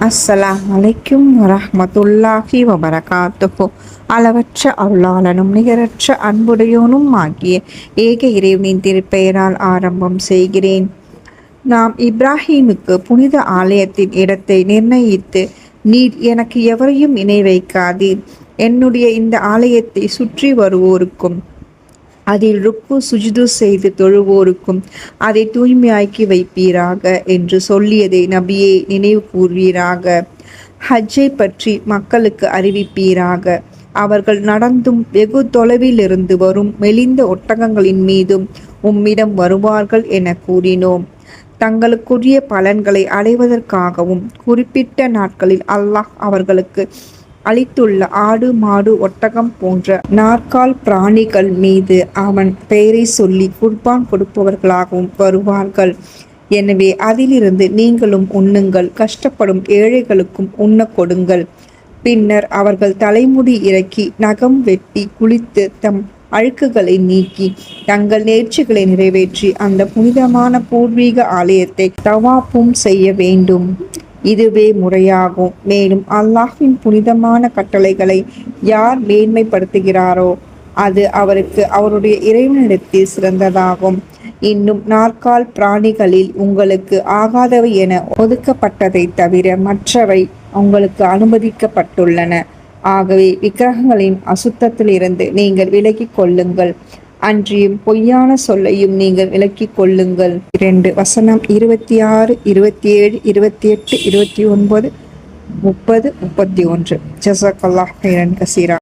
அஸ்ஸலாமு அலைக்கும் வரஹ்மத்துல்லாஹி வபரகாத்துஹு. அளவற்ற அருளாளனும் நிகரற்ற அன்புடையோனும் ஆகிய ஏக இறைவனின் திருப்பெயரால் ஆரம்பம் செய்கிறேன். நாம் இப்ராஹீமுக்கு புனித ஆலயத்தின் இடத்தை நிர்ணயித்து, நீர் எனக்கு எவரையும் இணை வைக்காதீர், என்னுடைய இந்த ஆலயத்தை சுற்றி வருவோருக்கும் அதில் ருக்கு சுஜுது செய்து தொழுவோருக்கும் அதை தூய்மையாக்கி வைப்பீராக என்று சொல்லியதை நபியே நினைவு கூர்வீராக. ஹஜ்ஜை பற்றி மக்களுக்கு அறிவிப்பீராக. அவர்கள் நடந்தும் வெகு தொலைவிலிருந்து வரும் மெலிந்த ஒட்டகங்களின் மீதும் உம்மிடம் வருவார்கள் என கூறினோம். தங்களுக்குரிய பலன்களை அடைவதற்காகவும் குறிப்பிட்ட நாட்களில் அல்லாஹ் அவர்களுக்கு அளித்துள்ள ஆடு, மாடு, ஒட்டகம் போன்ற நாற்கால் பிராணிகள் மீது அவன் பெயரை சொல்லி குர்பான் கொடுப்பவர்களாகவும் வருவார்கள். எனவே அதிலிருந்து நீங்களும் உண்ணுங்கள், கஷ்டப்படும் ஏழைகளுக்கும் உண்ண கொடுங்கள். பின்னர் அவர்கள் தலைமுடி இறக்கி, நகம் வெட்டி, குளித்து, தம் அழுக்குகளை நீக்கி, தங்கள் நேர்ச்சிகளை நிறைவேற்றி அந்த புனிதமான பூர்வீக ஆலயத்தை தவாப்பும் செய்ய வேண்டும். இதுவே முறையாகும். மேலும் அல்லாஹ்வின் புனிதமான கட்டளைகளை யார் மேன்மைப்படுத்துகிறாரோ அது அவருக்கு அவருடைய இறைவனிடத்தில் சிறந்ததாகும். இன்னும் நாற்கால் பிராணிகளில் உங்களுக்கு ஆகாதவை என ஒதுக்கப்பட்டதை தவிர மற்றவை உங்களுக்கு அனுமதிக்கப்பட்டுள்ளன. ஆகவே விக்கிரகங்களின் அசுத்தத்திலிருந்து நீங்கள் விலகிக் கொள்ளுங்கள். அன்றியும் பொய்யான சொல்லையும் நீங்கள் விலக்கிக் கொள்ளுங்கள். 2 வசனம் 26, 27, 28, 29, 30, 31. ஜஸாக்கல்லாஹ் கைரன் கசீரா.